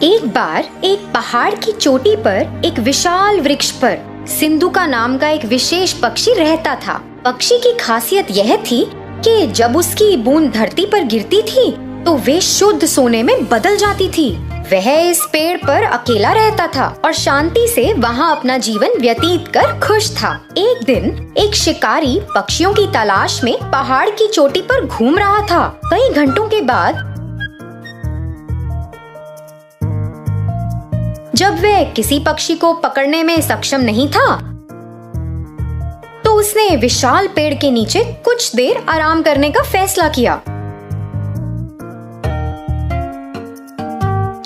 एक बार एक पहाड़ की चोटी पर एक विशाल वृक्ष पर सिंधुका नाम का एक विशेष पक्षी रहता था। पक्षी की खासियत यह थी कि जब उसकी बूंद धरती पर गिरती थी तो वे शुद्ध सोने में बदल जाती थी। वह इस पेड़ पर अकेला रहता था और शांति से वहाँ अपना जीवन व्यतीत कर खुश था। एक दिन एक शिकारी पक्षियों की तलाश में पहाड़ की चोटी पर घूम रहा था। कई घंटों के बाद जब वह किसी पक्षी को पकड़ने में सक्षम नहीं था, तो उसने विशाल पेड़ के नीचे कुछ देर आराम करने का फैसला किया,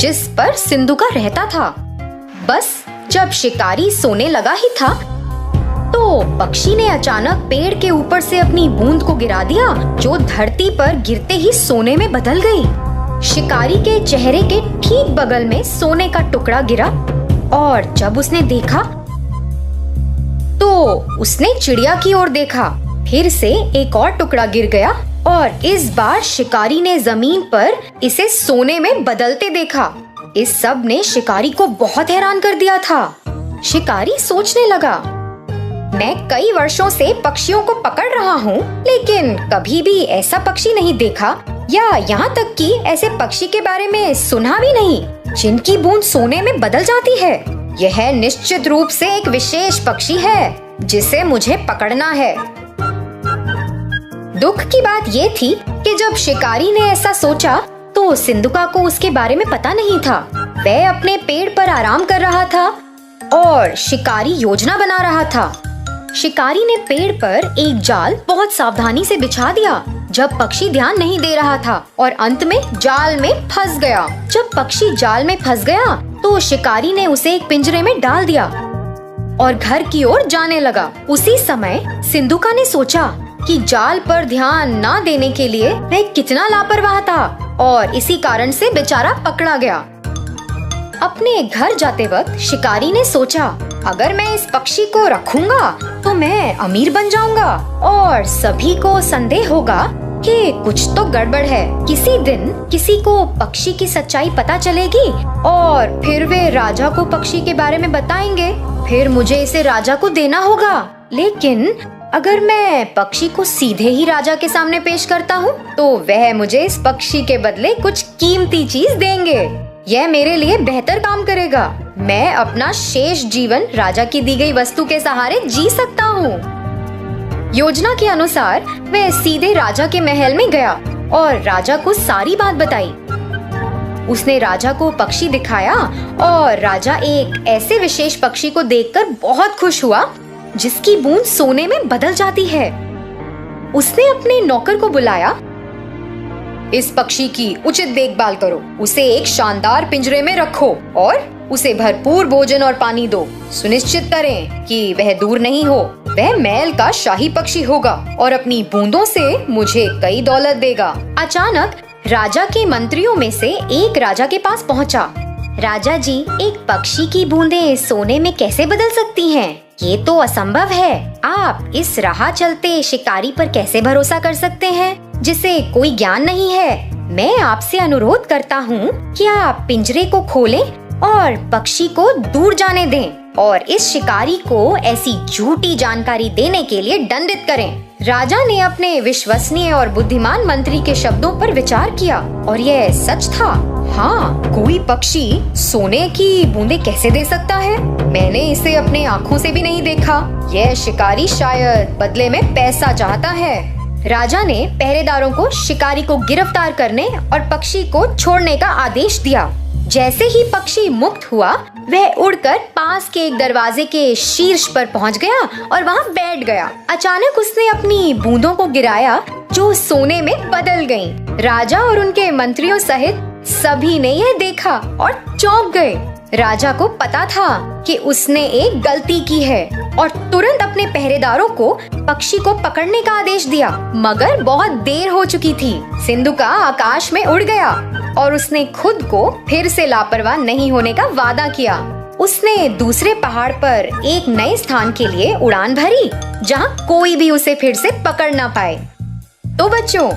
जिस पर सिंधुका रहता था। बस जब शिकारी सोने लगा ही था, तो पक्षी ने अचानक पेड़ के ऊपर से अपनी बूंद को गिरा दिया, जो धरती पर गिरते ही सोने में बदल गई। शिकारी के चेहरे के ठीक बगल में सोने का टुकड़ा गिरा और जब उसने देखा तो उसने चिड़िया की ओर देखा। फिर से एक और टुकड़ा गिर गया और इस बार शिकारी ने जमीन पर इसे सोने में बदलते देखा। इस सब ने शिकारी को बहुत हैरान कर दिया था। शिकारी सोचने लगा, मैं कई वर्षों से पक्षियों को पकड़ रहा हूँ, लेकिन कभी भी ऐसा पक्षी नहीं देखा या यहाँ तक कि ऐसे पक्षी के बारे में सुना भी नहीं जिनकी बूंद सोने में बदल जाती है। यह निश्चित रूप से एक विशेष पक्षी है जिसे मुझे पकड़ना है। दुख की बात ये थी कि जब शिकारी ने ऐसा सोचा तो सिंधुका को उसके बारे में पता नहीं था। वह अपने पेड़ पर आराम कर रहा था और शिकारी योजना बना रहा था। शिकारी ने पेड़ पर एक जाल बहुत सावधानी से बिछा दिया जब पक्षी ध्यान नहीं दे रहा था और अंत में जाल में फंस गया। जब पक्षी जाल में फंस गया तो शिकारी ने उसे एक पिंजरे में डाल दिया और घर की ओर जाने लगा। उसी समय सिंधुका ने सोचा कि जाल पर ध्यान न देने के लिए वह कितना लापरवाह था और इसी कारण से बेचारा पकड़ा गया। अपने घर जाते वक्त शिकारी ने सोचा, अगर मैं इस पक्षी को रखूंगा तो मैं अमीर बन जाऊंगा और सभी को संदेह होगा कि कुछ तो गड़बड़ है। किसी दिन किसी को पक्षी की सच्चाई पता चलेगी और फिर वे राजा को पक्षी के बारे में बताएंगे। फिर मुझे इसे राजा को देना होगा। लेकिन अगर मैं पक्षी को सीधे ही राजा के सामने पेश करता हूँ तो वह मुझे इस पक्षी के बदले कुछ कीमती चीज देंगे। यह मेरे लिए बेहतर काम करेगा। मैं अपना शेष जीवन राजा की दी गई वस्तु के सहारे जी सकता हूँ। योजना के अनुसार वह सीधे राजा के महल में गया और राजा को सारी बात बताई। उसने राजा को पक्षी दिखाया और राजा एक ऐसे विशेष पक्षी को देखकर बहुत खुश हुआ जिसकी बूंद सोने में बदल जाती है। उसने अपने नौकर को बुलाया, इस पक्षी की उचित देखभाल करो, उसे एक शानदार पिंजरे में रखो और उसे भरपूर भोजन और पानी दो। सुनिश्चित करें कि वह दूर नहीं हो। वह महल का शाही पक्षी होगा और अपनी बूंदों से मुझे कई दौलत देगा। अचानक राजा के मंत्रियों में से एक राजा के पास पहुंचा। राजा जी, एक पक्षी की बूंदें सोने में कैसे बदल सकती हैं? ये तो असंभव है। आप इस राह चलते शिकारी पर कैसे भरोसा कर सकते हैं जिसे कोई ज्ञान नहीं है? मैं आपसे अनुरोध करता हूँ कि आप पिंजरे को खोलें और पक्षी को दूर जाने दें और इस शिकारी को ऐसी झूठी जानकारी देने के लिए दंडित करें। राजा ने अपने विश्वसनीय और बुद्धिमान मंत्री के शब्दों पर विचार किया और यह सच था। हाँ, कोई पक्षी सोने की बूंदें कैसे दे सकता है? मैंने इसे अपने आँखों से भी नहीं देखा। यह शिकारी शायद बदले में पैसा चाहता है। राजा ने पहरेदारों को शिकारी को गिरफ्तार करने और पक्षी को छोड़ने का आदेश दिया। जैसे ही पक्षी मुक्त हुआ, वह उड़कर पास के एक दरवाजे के शीर्ष पर पहुंच गया और वहां बैठ गया। अचानक उसने अपनी बूंदों को गिराया जो सोने में बदल गईं। राजा और उनके मंत्रियों सहित सभी ने यह देखा और चौंक गए। राजा को पता था कि उसने एक गलती की है और तुरंत अपने पहरेदारों को पक्षी को पकड़ने का आदेश दिया, मगर बहुत देर हो चुकी थी। सिंधुका आकाश में उड़ गया और उसने खुद को फिर से लापरवाह नहीं होने का वादा किया। उसने दूसरे पहाड़ पर एक नए स्थान के लिए उड़ान भरी जहां कोई भी उसे फिर से पकड़ ना पाए। तो बच्चों,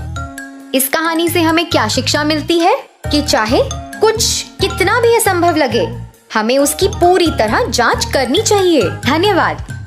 इस कहानी से हमें क्या शिक्षा मिलती है कि चाहे कुछ कितना भी असंभव लगे, हमें उसकी पूरी तरह जांच करनी चाहिए। धन्यवाद।